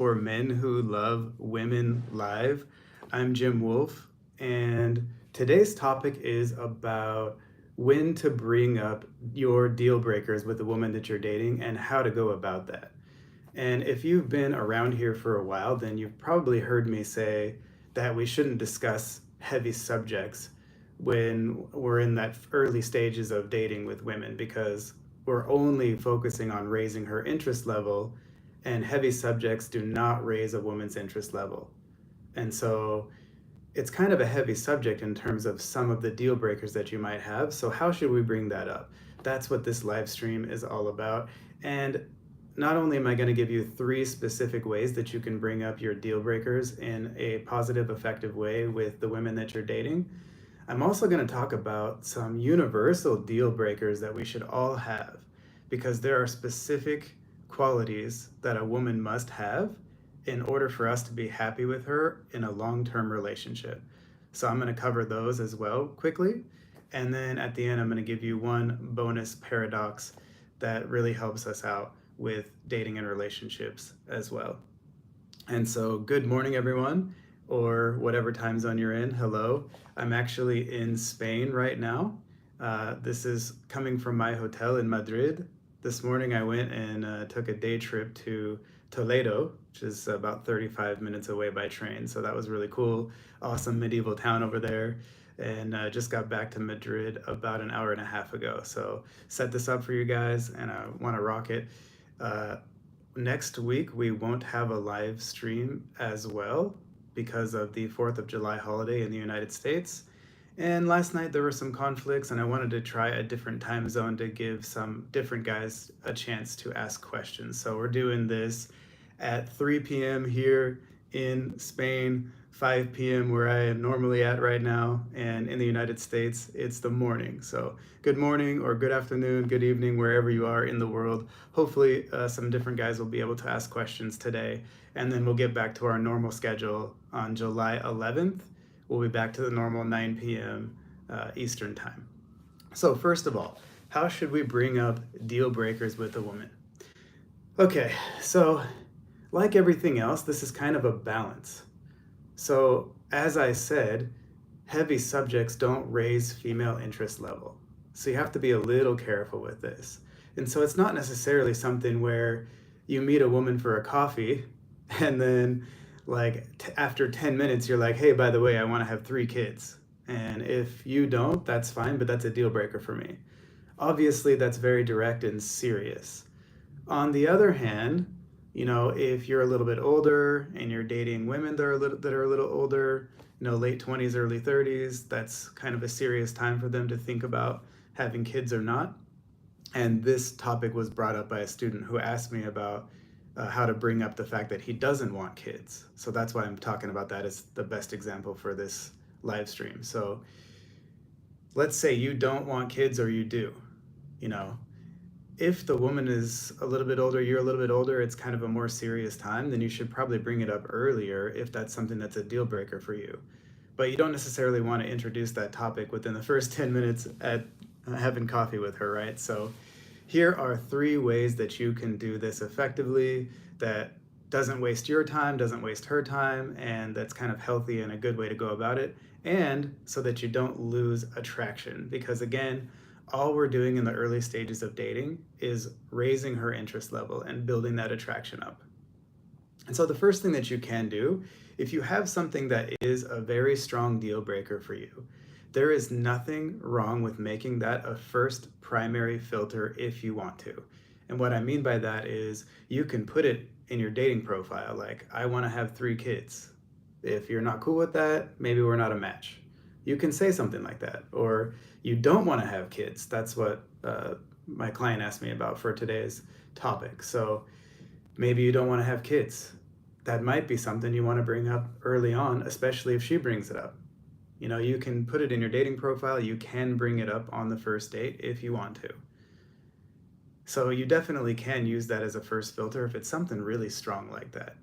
for men who love women live. I'm Jim Wolf, and today's topic is about when to bring up your deal breakers with the woman that you're dating and how to go about that. And if you've been around here for a while, then you've probably heard me say that we shouldn't discuss heavy subjects when we're in that early stages of dating with women because we're only focusing on raising her interest level, and heavy subjects do not raise a woman's interest level. And so it's kind of a heavy subject in terms of some of the deal breakers that you might have. So, how should we bring that up? That's what this live stream is all about. And not only am I going to give you three specific ways that you can bring up your deal breakers in a positive, effective way with the women that you're dating, I'm also going to talk about some universal deal breakers that we should all have because there are specific qualities that a woman must have in order for us to be happy with her in a long-term relationship. So I'm going to cover those as well quickly. And then at the end, I'm going to give you one bonus paradox that really helps us out with dating and relationships as well. And so, good morning, everyone, or whatever time zone you're in. Hello. I'm actually in Spain right now. This is coming from my hotel in Madrid. This morning, I went and took a day trip to Toledo, which is about 35 minutes away by train. So that was really cool. Awesome medieval town over there. And just got back to Madrid about an hour and a half ago. So set this up for you guys, and I want to rock it. Next week, we won't have a live stream as well because of the 4th of July holiday in the United States. And last night there were some conflicts, and I wanted to try a different time zone to give some different guys a chance to ask questions. So we're doing this at 3 p.m. here in Spain, 5 p.m. where I am normally at right now, and in the United States, it's the morning. So good morning or good afternoon, good evening, wherever you are in the world. Hopefully some different guys will be able to ask questions today, and then we'll get back to our normal schedule on July 11th. We'll be back to the normal 9 p.m. Eastern time. So first of all, how should we bring up deal breakers with a woman? Okay, so like everything else, this is kind of a balance. So as I said, heavy subjects don't raise female interest level. So you have to be a little careful with this. And so it's not necessarily something where you meet a woman for a coffee and then after 10 minutes you're like, hey, by the way, I want to have 3 kids. And if you don't, that's fine, but that's a deal breaker for me. Obviously, that's very direct and serious. On the other hand, if you're a little bit older and you're dating women that are a little older, late 20s, early 30s, that's kind of a serious time for them to think about having kids or not. And this topic was brought up by a student who asked me about how to bring up the fact that he doesn't want kids. So that's why I'm talking about that as the best example for this live stream. So let's say you don't want kids or you do, if the woman is a little bit older, you're a little bit older, it's kind of a more serious time, then you should probably bring it up earlier if that's something that's a deal breaker for you. But you don't necessarily want to introduce that topic within the first 10 minutes at having coffee with her, right? So here are 3 ways that you can do this effectively that doesn't waste your time, doesn't waste her time, and that's kind of healthy and a good way to go about it, and so that you don't lose attraction. Because again, all we're doing in the early stages of dating is raising her interest level and building that attraction up. And so the first thing that you can do, if you have something that is a very strong deal breaker for you, there is nothing wrong with making that a first primary filter if you want to. And what I mean by that is you can put it in your dating profile, like, I want to have 3 kids. If you're not cool with that, maybe we're not a match. You can say something like that. Or you don't want to have kids. That's what my client asked me about for today's topic. So maybe you don't want to have kids. That might be something you want to bring up early on, especially if she brings it up. You can put it in your dating profile. You can bring it up on the first date if you want to. So you definitely can use that as a first filter if it's something really strong like that.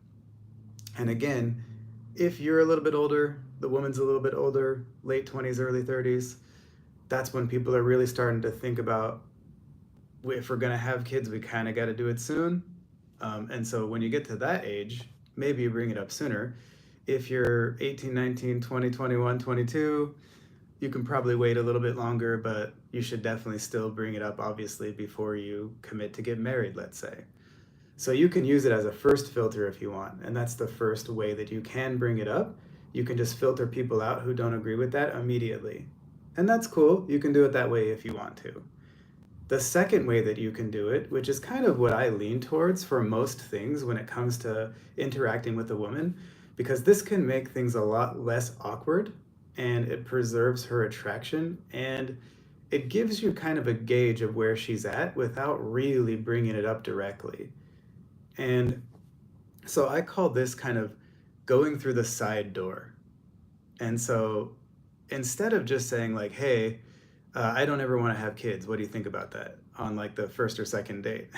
And again, if you're a little bit older, the woman's a little bit older, late 20s, early 30s, that's when people are really starting to think about, if we're going to have kids, we kind of got to do it soon. And so when you get to that age, maybe you bring it up sooner. If you're 18, 19, 20, 21, 22, you can probably wait a little bit longer, but you should definitely still bring it up, obviously, before you commit to get married, let's say. So you can use it as a first filter if you want, and that's the first way that you can bring it up. You can just filter people out who don't agree with that immediately. And that's cool. You can do it that way if you want to. The second way that you can do it, which is kind of what I lean towards for most things when it comes to interacting with a woman, because this can make things a lot less awkward and it preserves her attraction and it gives you kind of a gauge of where she's at without really bringing it up directly. And so I call this kind of going through the side door. And so instead of just saying like, hey, I don't ever want to have kids. What do you think about that on like the first or second date?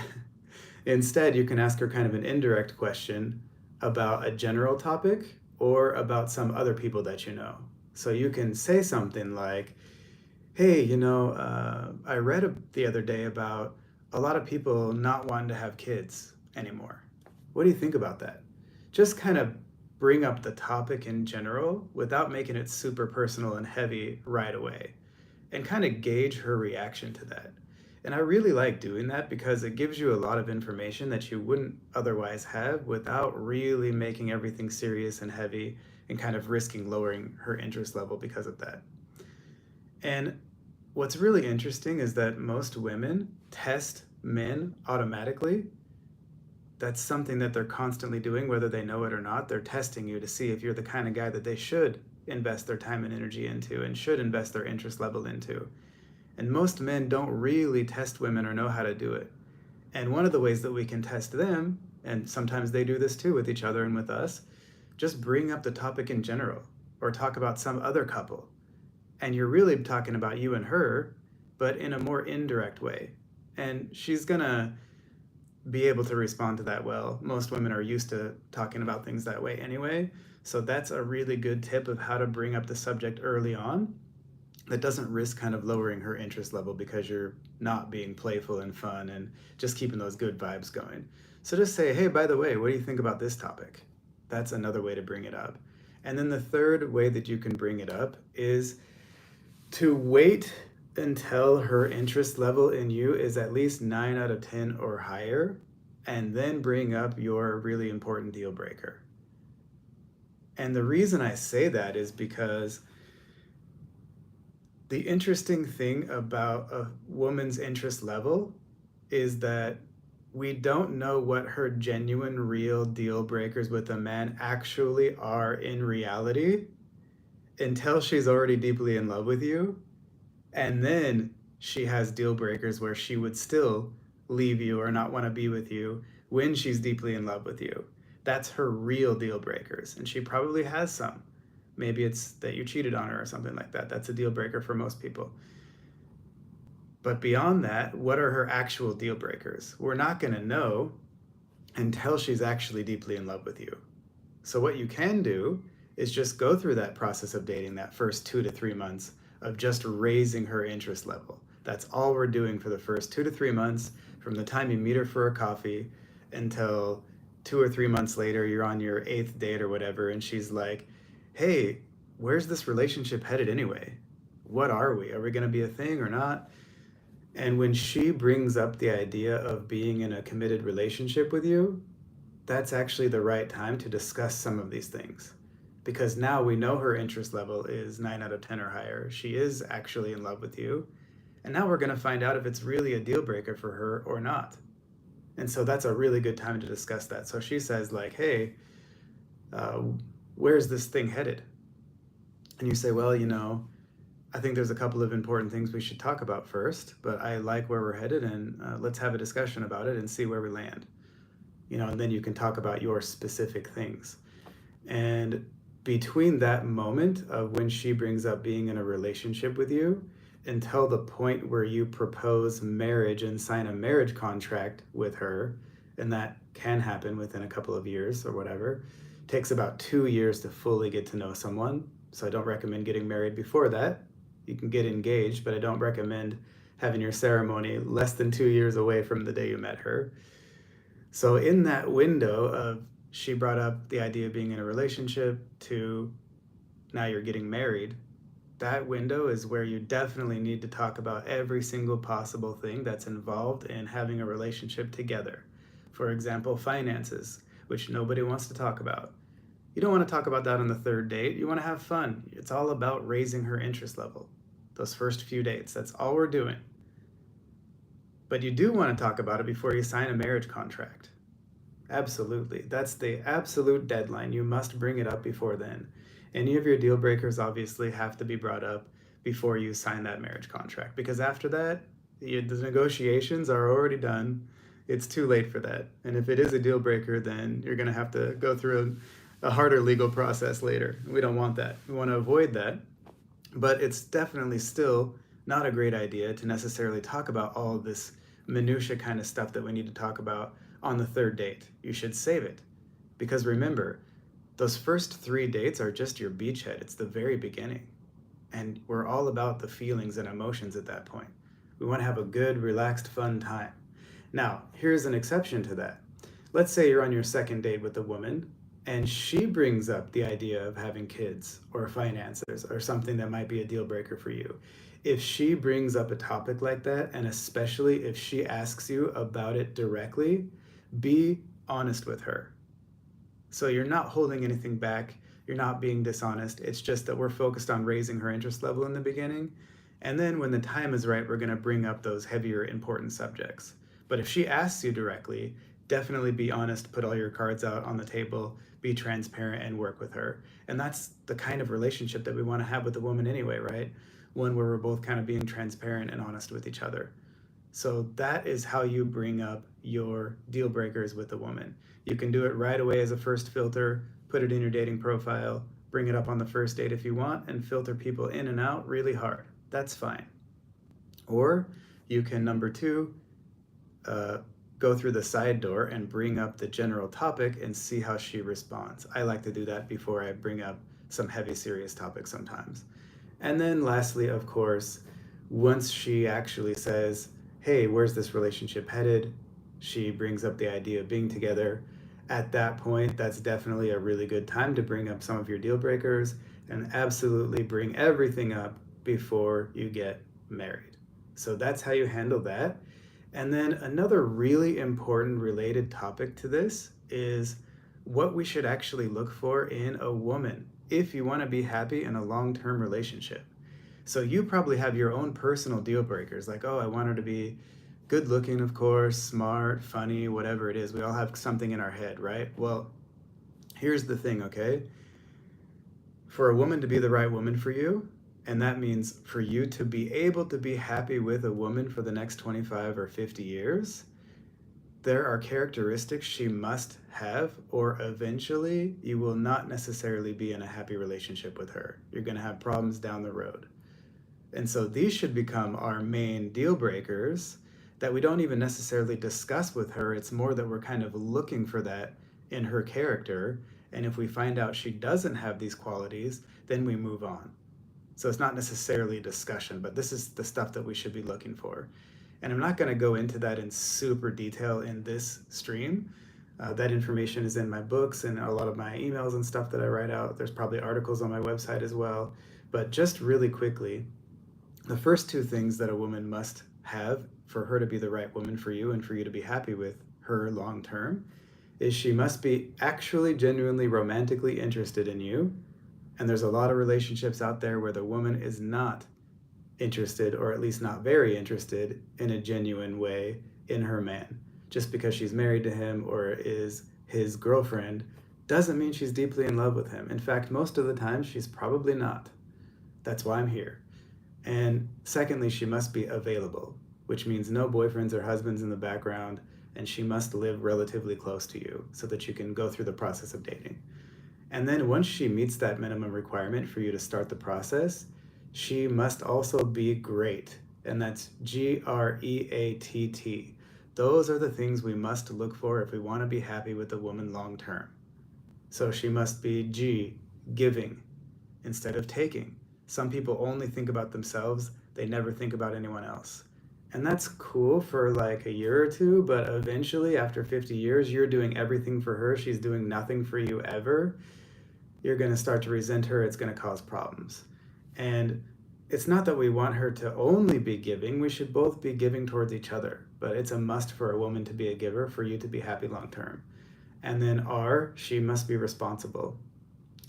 Instead, you can ask her kind of an indirect question about a general topic or about some other people that you know. So you can say something like, hey, I read the other day about a lot of people not wanting to have kids anymore. What do you think about that? Just kind of bring up the topic in general without making it super personal and heavy right away, and kind of gauge her reaction to that. And I really like doing that because it gives you a lot of information that you wouldn't otherwise have without really making everything serious and heavy and kind of risking lowering her interest level because of that. And what's really interesting is that most women test men automatically. That's something that they're constantly doing, whether they know it or not. They're testing you to see if you're the kind of guy that they should invest their time and energy into and should invest their interest level into. And most men don't really test women or know how to do it. And one of the ways that we can test them, and sometimes they do this too with each other and with us, just bring up the topic in general or talk about some other couple. And you're really talking about you and her, but in a more indirect way. And she's gonna be able to respond to that well. Most women are used to talking about things that way anyway. So that's a really good tip of how to bring up the subject early on that doesn't risk kind of lowering her interest level because you're not being playful and fun and just keeping those good vibes going. So just say, hey, by the way, what do you think about this topic? That's another way to bring it up. And then the third way that you can bring it up is to wait until her interest level in you is at least 9 out of 10 or higher, and then bring up your really important deal breaker. And the reason I say that is because the interesting thing about a woman's interest level is that we don't know what her genuine, real deal breakers with a man actually are in reality until she's already deeply in love with you. And then she has deal breakers where she would still leave you or not want to be with you when she's deeply in love with you. That's her real deal breakers. And she probably has some. Maybe it's that you cheated on her or something like that. That's a deal breaker for most people. But beyond that, what are her actual deal breakers? We're not going to know until she's actually deeply in love with you. So what you can do is just go through that process of dating, that first 2 to 3 months of just raising her interest level. That's all we're doing for the first 2 to 3 months, from the time you meet her for a coffee until 2 or 3 months later, you're on your 8th date or whatever, and she's like, hey, where's this relationship headed anyway? What are we? Are we going to be a thing or not? And when she brings up the idea of being in a committed relationship with you, that's actually the right time to discuss some of these things. Because now we know her interest level is 9 out of 10 or higher. She is actually in love with you. And now we're going to find out if it's really a deal breaker for her or not. And so that's a really good time to discuss that. So she says like, hey, where's this thing headed? And you say, well, I think there's a couple of important things we should talk about first, but I like where we're headed, and let's have a discussion about it and see where we land. And then you can talk about your specific things. And between that moment of when she brings up being in a relationship with you until the point where you propose marriage and sign a marriage contract with her, and that can happen within a couple of years or whatever, takes about 2 years to fully get to know someone. So I don't recommend getting married before that. You can get engaged, but I don't recommend having your ceremony less than 2 years away from the day you met her. So in that window of she brought up the idea of being in a relationship to now you're getting married. That window is where you definitely need to talk about every single possible thing that's involved in having a relationship together. For example, finances, which nobody wants to talk about. You don't want to talk about that on the third date. You want to have fun. It's all about raising her interest level. Those first few dates, that's all we're doing. But you do want to talk about it before you sign a marriage contract. Absolutely. That's the absolute deadline. You must bring it up before then. Any of your deal breakers obviously have to be brought up before you sign that marriage contract, because after that, the negotiations are already done. It's too late for that. And if it is a deal breaker, then you're going to have to go through a harder legal process later. We don't want that. We want to avoid that. But it's definitely still not a great idea to necessarily talk about all of this minutia kind of stuff that we need to talk about on the third date. You should save it. Because remember, those first 3 dates are just your beachhead. It's the very beginning. And we're all about the feelings and emotions at that point. We want to have a good, relaxed, fun time. Now, here's an exception to that. Let's say you're on your second date with a woman and she brings up the idea of having kids or finances or something that might be a deal breaker for you. If she brings up a topic like that, and especially if she asks you about it directly, be honest with her. So you're not holding anything back. You're not being dishonest. It's just that we're focused on raising her interest level in the beginning. And then when the time is right, we're going to bring up those heavier, important subjects. But if she asks you directly, definitely be honest, put all your cards out on the table, be transparent, and work with her. And that's the kind of relationship that we want to have with a woman anyway, right? One where we're both kind of being transparent and honest with each other. So that is how you bring up your deal breakers with a woman. You can do it right away as a first filter, put it in your dating profile, bring it up on the first date if you want, and filter people in and out really hard. That's fine. Or you can, number 2, go through the side door and bring up the general topic and see how she responds. I like to do that before I bring up some heavy, serious topics sometimes. And then lastly, of course, once she actually says, hey, where's this relationship headed? She brings up the idea of being together. At that point, that's definitely a really good time to bring up some of your deal breakers and absolutely bring everything up before you get married. So that's how you handle that. And then another really important related topic to this is what we should actually look for in a woman if you want to be happy in a long-term relationship. So you probably have your own personal deal breakers, like, oh, I want her to be good looking, of course, smart, funny, whatever it is. We all have something in our head, right? Well, here's the thing, okay? For a woman to be the right woman for you, and that means for you to be able to be happy with a woman for the next 25 or 50 years, there are characteristics she must have, or eventually you will not necessarily be in a happy relationship with her. You're going to have problems down the road. And so these should become our main deal breakers that we don't even necessarily discuss with her. It's more that we're kind of looking for that in her character. And if we find out she doesn't have these qualities, then we move on. So it's not necessarily a discussion, but this is the stuff that we should be looking for. And I'm not going to go into that in super detail in this stream. That information is in my books and a lot of my emails and stuff that I write out. There's probably articles on my website as well. But just really quickly, the first 2 things that a woman must have for her to be the right woman for you and for you to be happy with her long term is she must be actually genuinely romantically interested in you. And there's a lot of relationships out there where the woman is not interested, or at least not very interested, in a genuine way in her man. Just because she's married to him or is his girlfriend doesn't mean she's deeply in love with him. In fact, most of the time, she's probably not. That's why I'm here. And secondly, she must be available, which means no boyfriends or husbands in the background, and she must live relatively close to you so that you can go through the process of dating. And then once she meets that minimum requirement for you to start the process, she must also be great. And that's GREATT. Those are the things we must look for if we want to be happy with a woman long term. So she must be G, giving instead of taking. Some people only think about themselves, they never think about anyone else. And that's cool for like a year or two, but eventually, after 50 years, you're doing everything for her. She's doing nothing for you ever. You're going to start to resent her. It's going to cause problems. And it's not that we want her to only be giving. We should both be giving towards each other. But it's a must for a woman to be a giver for you to be happy long term. And then R, she must be responsible.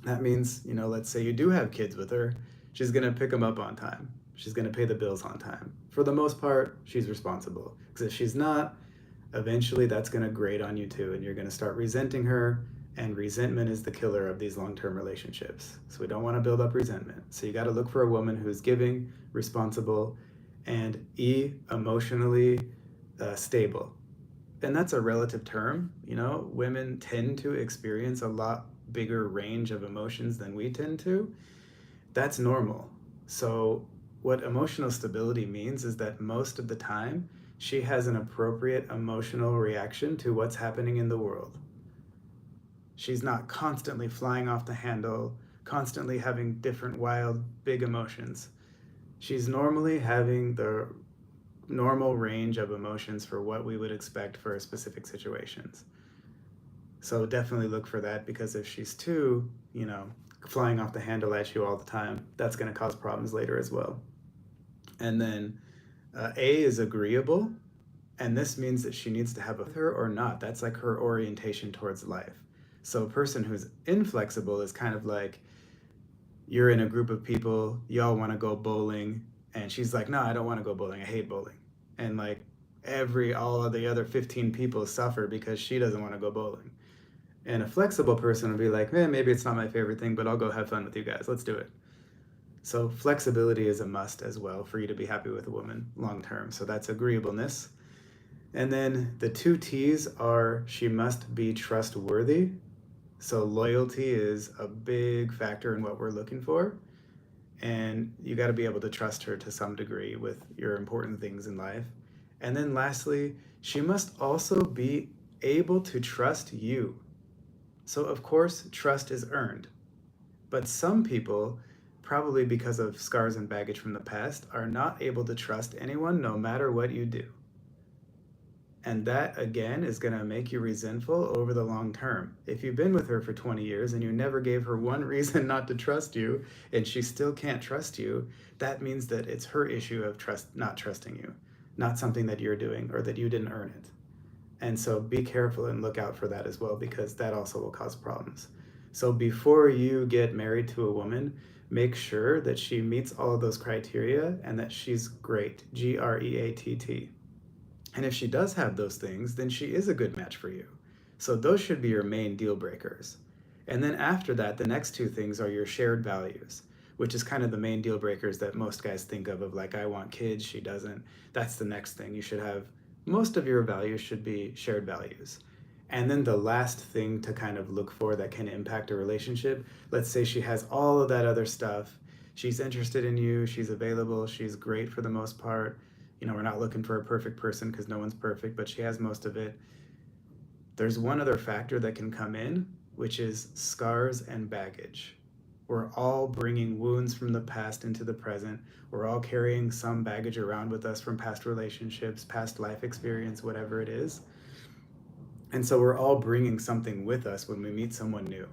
That means, let's say you do have kids with her, she's going to pick them up on time. She's going to pay the bills on time. For the most part, she's responsible. Because if she's not, eventually that's going to grate on you too, and you're going to start resenting her. And resentment is the killer of these long-term relationships. So we don't want to build up resentment. So you got to look for a woman who's giving, responsible, and emotionally stable. And that's a relative term. Women tend to experience a lot bigger range of emotions than we tend to. That's normal. So what emotional stability means is that most of the time she has an appropriate emotional reaction to what's happening in the world. She's not constantly flying off the handle, constantly having different wild big emotions. She's normally having the normal range of emotions for what we would expect for specific situations. So definitely look for that, because if she's too, flying off the handle at you all the time, that's going to cause problems later as well. And then A is agreeable, and this means that she needs to have with her or not. That's like her orientation towards life. So a person who's inflexible is kind of like, you're in a group of people, y'all want to go bowling, and she's like, no, I don't want to go bowling, I hate bowling. And like all of the other 15 people suffer because she doesn't want to go bowling. And a flexible person will be like, man, maybe it's not my favorite thing, but I'll go have fun with you guys, let's do it. So flexibility is a must as well for you to be happy with a woman long term. So that's agreeableness. And then the 2 T's are, she must be trustworthy. So loyalty is a big factor in what we're looking for. And you got to be able to trust her to some degree with your important things in life. And then lastly, she must also be able to trust you. So of course, trust is earned. But some people, probably because of scars and baggage from the past, are not able to trust anyone no matter what you do. And that, again, is going to make you resentful over the long term. If you've been with her for 20 years and you never gave her one reason not to trust you, and she still can't trust you, that means that it's her issue of not trusting you, not something that you're doing or that you didn't earn it. And so be careful and look out for that as well, because that also will cause problems. So before you get married to a woman, make sure that she meets all of those criteria and that she's great, GREATT. And if she does have those things, then she is a good match for you. So those should be your main deal breakers. And then after that, the next 2 things are your shared values, which is kind of the main deal breakers that most guys think of like, I want kids, she doesn't. That's the next thing. You should have, most of your values should be shared values. And then the last thing to kind of look for that can impact a relationship, let's say she has all of that other stuff. She's interested in you, she's available, she's great for the most part. We're not looking for a perfect person because no one's perfect, but she has most of it. There's one other factor that can come in, which is scars and baggage. We're all bringing wounds from the past into the present. We're all carrying some baggage around with us from past relationships, past life experience, whatever it is. And so we're all bringing something with us when we meet someone new.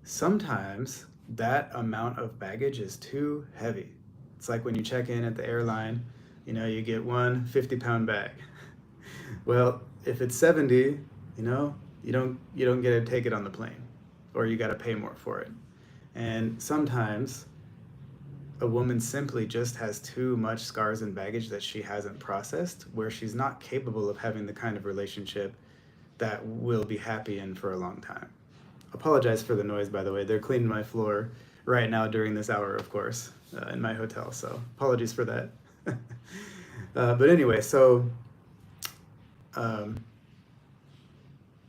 Sometimes that amount of baggage is too heavy. It's like when you check in at the airline, you get one 50-pound bag. Well, if it's 70, you don't get to take it on the plane, or you got to pay more for it. And sometimes a woman simply just has too much scars and baggage that she hasn't processed, where she's not capable of having the kind of relationship that will be happy in for a long time. Apologize for the noise, by the way. They're cleaning my floor right now during this hour, of course, in my hotel. So apologies for that. But anyway, so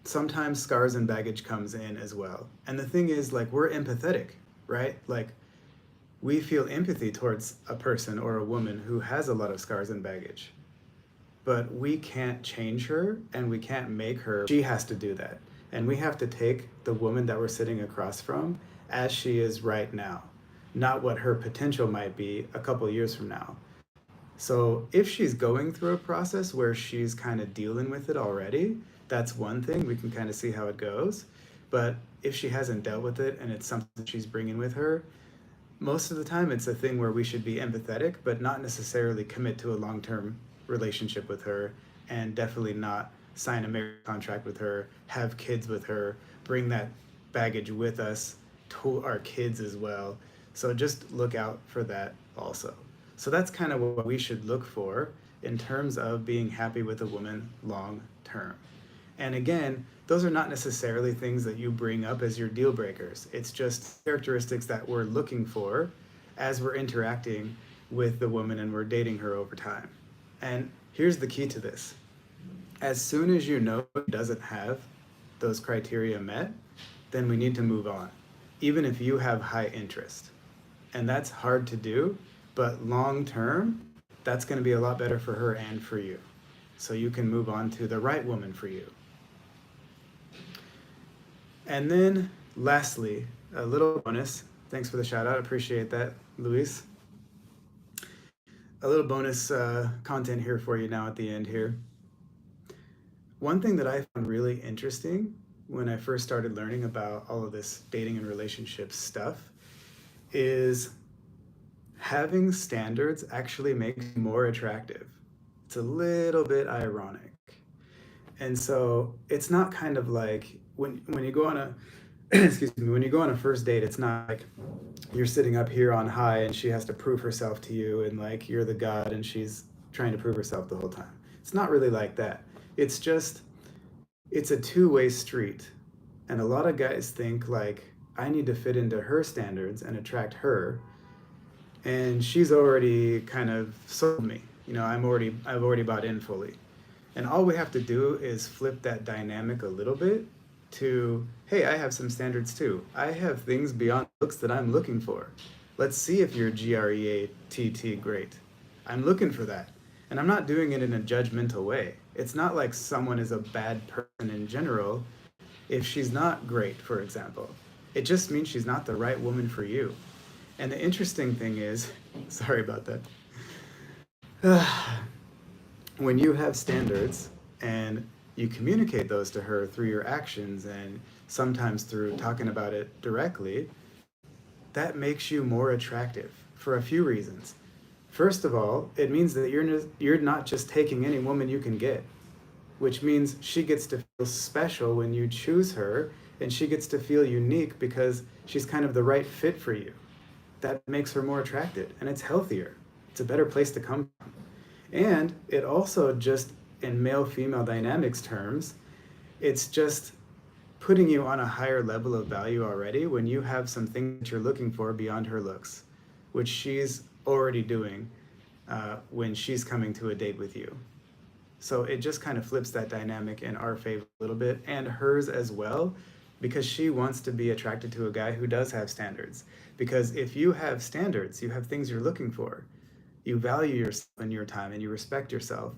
sometimes scars and baggage comes in as well. And the thing is, like, we're empathetic, right? Like, we feel empathy towards a person or a woman who has a lot of scars and baggage. But we can't change her, and we can't make her. She has to do that. And we have to take the woman that we're sitting across from as she is right now, not what her potential might be a couple years from now. So if she's going through a process where she's kind of dealing with it already, that's one thing. We can kind of see how it goes. But if she hasn't dealt with it and it's something she's bringing with her, most of the time it's a thing where we should be empathetic, but not necessarily commit to a long-term relationship with her, and definitely not sign a marriage contract with her, have kids with her, bring that baggage with us to our kids as well. So just look out for that also. So that's kind of what we should look for in terms of being happy with a woman long term. And again, those are not necessarily things that you bring up as your deal breakers. It's just characteristics that we're looking for as we're interacting with the woman and we're dating her over time. And here's the key to this. As soon as you know she doesn't have those criteria met, then we need to move on, even if you have high interest. And that's hard to do, but long term, that's going to be a lot better for her and for you. So you can move on to the right woman for you. And then lastly, a little bonus. Thanks for the shout out. Appreciate that, Luis. A little bonus content here for you now at the end here. One thing that I found really interesting when I first started learning about all of this dating and relationship stuff is having standards actually makes you more attractive. It's a little bit ironic. And so it's not kind of like when you go on a excuse me, when you go on a first date, it's not like you're sitting up here on high and she has to prove herself to you and like you're the god and she's trying to prove herself the whole time. It's not really like that. It's just it's a two-way street. And a lot of guys think like I need to fit into her standards and attract her, and she's already kind of sold me. You know, I've already bought in fully. And all we have to do is flip that dynamic a little bit to, hey, I have some standards too. I have things beyond looks that I'm looking for. Let's see if you're GREATT great. I'm looking for that. And I'm not doing it in a judgmental way. It's not like someone is a bad person in general if she's not great, for example. It just means she's not the right woman for you. And the interesting thing is, sorry about that. When you have standards and you communicate those to her through your actions and sometimes through talking about it directly, that makes you more attractive for a few reasons. First of all, it means that you're not just taking any woman you can get, which means she gets to feel special when you choose her, and she gets to feel unique because she's kind of the right fit for you. That makes her more attractive, and it's healthier. It's a better place to come from. And it also just, in male-female dynamics terms, it's just putting you on a higher level of value already when you have some things that you're looking for beyond her looks, which she's already doing when she's coming to a date with you. So it just kind of flips that dynamic in our favor a little bit, and hers as well, because she wants to be attracted to a guy who does have standards. Because if you have standards, you have things you're looking for, you value yourself and your time, and you respect yourself,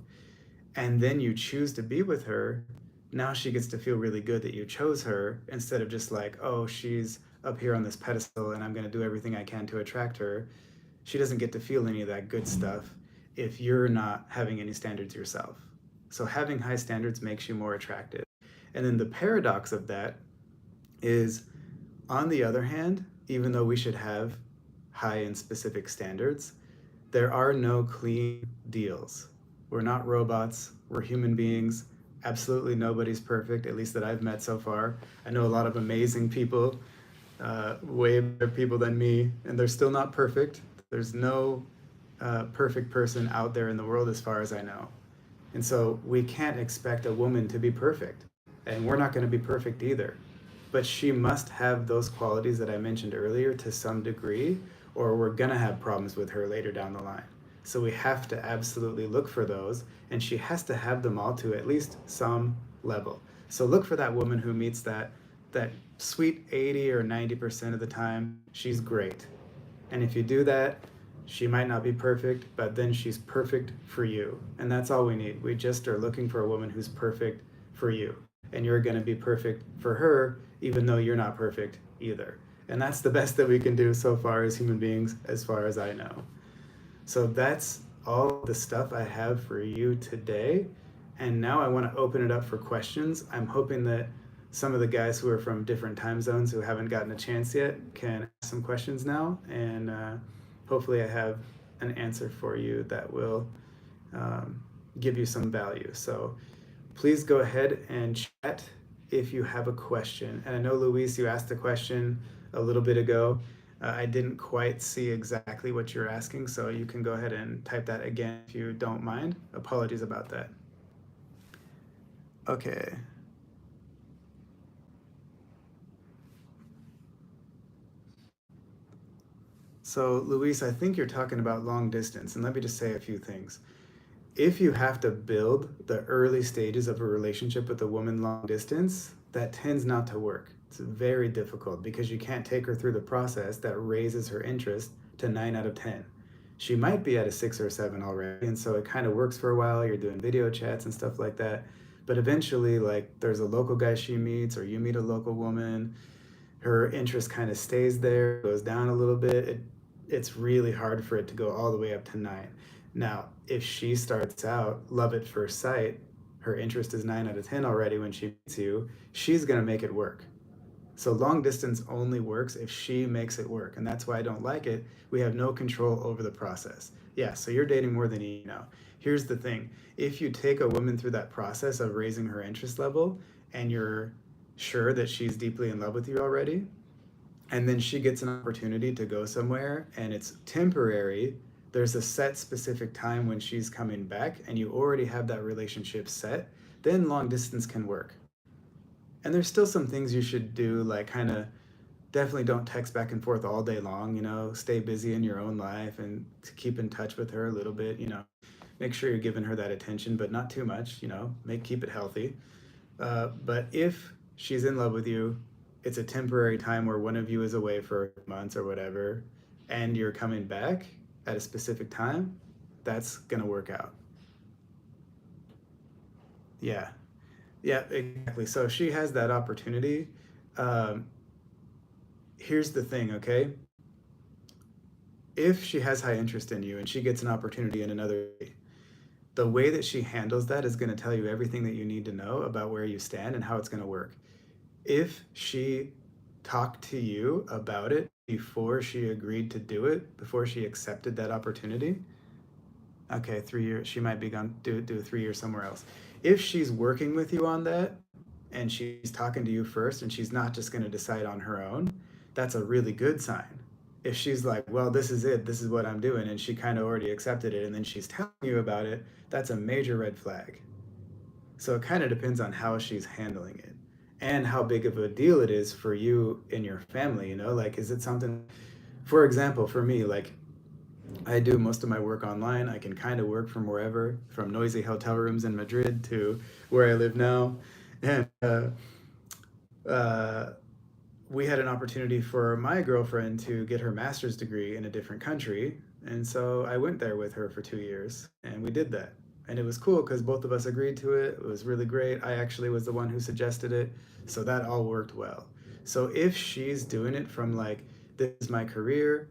and then you choose to be with her, now she gets to feel really good that you chose her, instead of just like, oh, she's up here on this pedestal and I'm going to do everything I can to attract her. She doesn't get to feel any of that good stuff if you're not having any standards yourself. So having high standards makes you more attractive. And then the paradox of that is, on the other hand, even though we should have high and specific standards, there are no clean deals. We're not robots, we're human beings. Absolutely nobody's perfect, at least that I've met so far. I know a lot of amazing people, way better people than me, and they're still not perfect. There's no perfect person out there in the world as far as I know. And so we can't expect a woman to be perfect, and we're not going to be perfect either. But she must have those qualities that I mentioned earlier to some degree, or we're going to have problems with her later down the line. So we have to absolutely look for those, and she has to have them all to at least some level. So look for that woman who meets that sweet 80 or 90% of the time. She's great. And if you do that, she might not be perfect, but then she's perfect for you. And that's all we need. We just are looking for a woman who's perfect for you. And you're going to be perfect for her, even though you're not perfect either. And that's the best that we can do so far as human beings, as far as I know. So that's all the stuff I have for you today. And now I want to open it up for questions. I'm hoping that some of the guys who are from different time zones who haven't gotten a chance yet can ask some questions now. And hopefully, I have an answer for you that will um, give you some value. So please go ahead and chat if you have a question. And I know, Luis, you asked a question a little bit ago. I didn't quite see exactly what you're asking, so you can go ahead and type that again if you don't mind. Apologies about that. Okay. So, Luis, I think you're talking about long distance, and let me just say a few things. If you have to build the early stages of a relationship with a woman long distance, that tends not to work. It's very difficult because you can't take her through the process that raises her interest to 9 out of 10. She might be at a 6 or 7 already, and so it kind of works for a while. You're doing video chats and stuff like that. But eventually, like, there's a local guy she meets, or you meet a local woman, her interest kind of stays there, goes down a little bit. It's really hard for it to go all the way up to 9. Now, if she starts out love at first sight, her interest is 9 out of 10 already when she meets you, she's going to make it work. So long distance only works if she makes it work. And that's why I don't like it. We have no control over the process. Yeah, so you're dating more than you know. Here's the thing. If you take a woman through that process of raising her interest level and you're sure that she's deeply in love with you already, and then she gets an opportunity to go somewhere and it's temporary, there's a set specific time when she's coming back and you already have that relationship set, then long distance can work. And there's still some things you should do, like kind of definitely don't text back and forth all day long, stay busy in your own life and to keep in touch with her a little bit, make sure you're giving her that attention, but not too much, keep it healthy. But if she's in love with you, it's a temporary time where one of you is away for months or whatever, and you're coming back at a specific time, that's gonna work out. Yeah, yeah, exactly. So she has that opportunity. Um, Here's the thing, okay? If she has high interest in you and she gets an opportunity in another way, the way that she handles that is going to tell you everything that you need to know about where you stand and how it's going to work. If she talked to you about it before she agreed to do it, before she accepted that opportunity, okay, 3 years, she might be gone, do 3 years somewhere else. If she's working with you on that and she's talking to you first and she's not just going to decide on her own, that's a really good sign. If she's like, well, this is it, this is what I'm doing, and she kind of already accepted it, and then she's telling you about it, that's a major red flag. So it kind of depends on how she's handling it and how big of a deal it is for you and your family, like, is it something, for example, for me, like, I do most of my work online. I can kind of work from wherever, from noisy hotel rooms in Madrid to where I live now. And uh, we had an opportunity for my girlfriend to get her master's degree in a different country. And so I went there with her for 2 years and we did that. And it was cool because both of us agreed to it. It was really great. I actually was the one who suggested it. So that all worked well. So if she's doing it from like, this is my career,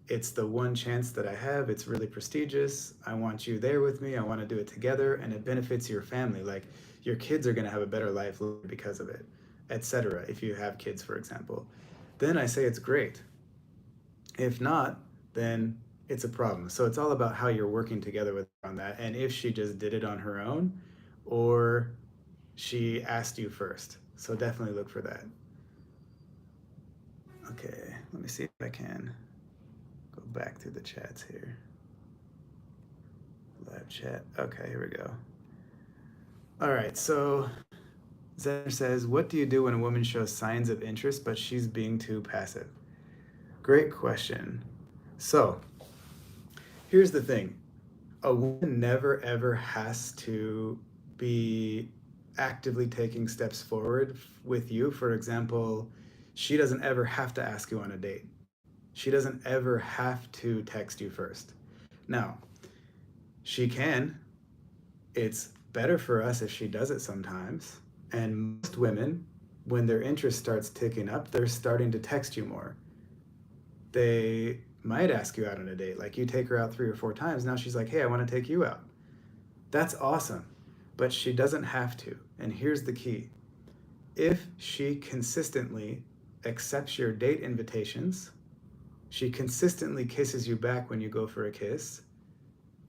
it's the one chance that I have, it's really prestigious, I want you there with me, I want to do it together, and it benefits your family. Like, your kids are going to have a better life because of it, etc. If you have kids, for example, then I say it's great. If not, then it's a problem. So it's all about how you're working together with her on that, and if she just did it on her own or she asked you first. So definitely look for that. Okay, let me see if I can go back through the chats here. Live chat. Okay, here we go. All right, so Zen says, what do you do when a woman shows signs of interest but she's being too passive? Great question. So here's the thing. A woman never ever has to be actively taking steps forward with you. For example, she doesn't ever have to ask you on a date. She doesn't ever have to text you first. Now, she can. It's better for us if she does it sometimes. And most women, when their interest starts ticking up, they're starting to text you more. They might ask you out on a date. Like you take her out 3 or 4 times. Now she's like, hey, I want to take you out. That's awesome. But she doesn't have to. And here's the key: if she consistently accepts your date invitations, she consistently kisses you back when you go for a kiss,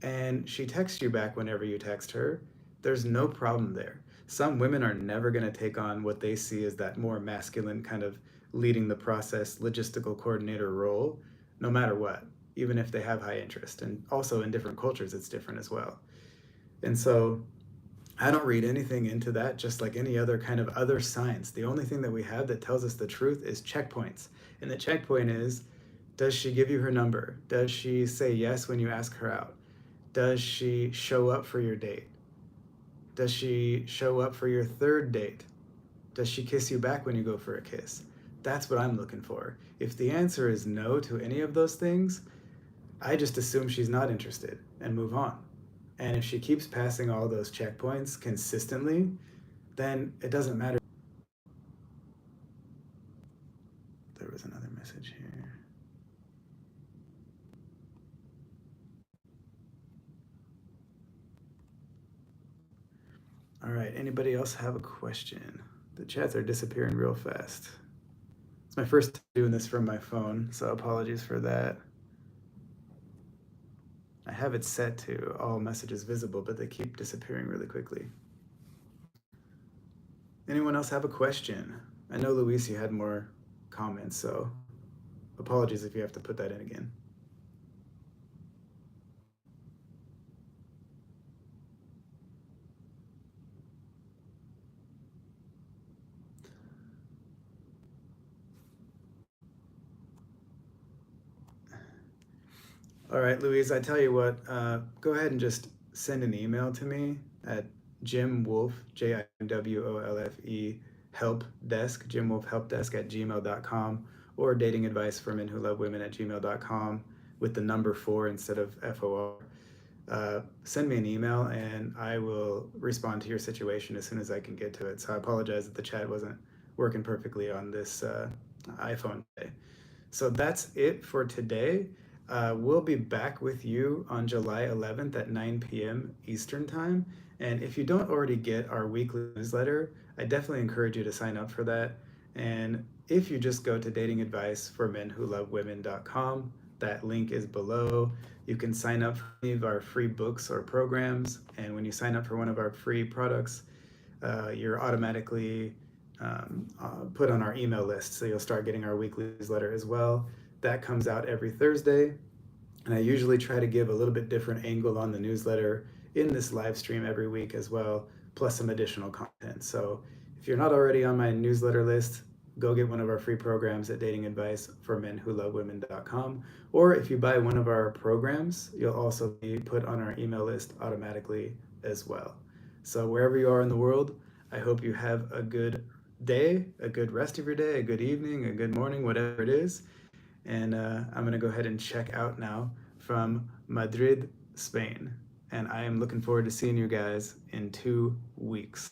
and she texts you back whenever you text her, there's no problem there. Some women are never going to take on what they see as that more masculine kind of leading the process, logistical coordinator role, no matter what, even if they have high interest. And also in different cultures, it's different as well. And so I don't read anything into that, just like any other kind of other science. The only thing that we have that tells us the truth is checkpoints. And the checkpoint is, does she give you her number? Does she say yes when you ask her out? Does she show up for your date? Does she show up for your third date? Does she kiss you back when you go for a kiss? That's what I'm looking for. If the answer is no to any of those things, I just assume she's not interested and move on. And if she keeps passing all those checkpoints consistently, then it doesn't matter. There was another message here. All right, anybody else have a question? The chats are disappearing real fast. It's my first time doing this from my phone, so apologies for that. I have it set to all messages visible, but they keep disappearing really quickly. Anyone else have a question? I know, Luis, you had more comments, so apologies if you have to put that in again. All right, Louise, I tell you what, go ahead and just send an email to me at Jim Wolf, JIMWOLFE, help desk, Jim Wolf help desk at gmail.com, or dating advice for men who love women at gmail.com with the number 4 instead of FOR. Send me an email and I will respond to your situation as soon as I can get to it. So I apologize that the chat wasn't working perfectly on this iPhone today. So that's it for today. We'll be back with you on July 11th at 9 p.m. Eastern Time. And if you don't already get our weekly newsletter, I definitely encourage you to sign up for that. And if you just go to datingadviceformenwholovewomen.com, that link is below. You can sign up for any of our free books or programs. And when you sign up for one of our free products, you're automatically put on our email list. So you'll start getting our weekly newsletter as well. That comes out every Thursday. And I usually try to give a little bit different angle on the newsletter in this live stream every week as well, plus some additional content. So if you're not already on my newsletter list, go get one of our free programs at datingadviceformenwholovewomen.com. Or if you buy one of our programs, you'll also be put on our email list automatically as well. So wherever you are in the world, I hope you have a good day, a good rest of your day, a good evening, a good morning, whatever it is. And I'm going to go ahead and check out now from Madrid, Spain. And I am looking forward to seeing you guys in 2 weeks.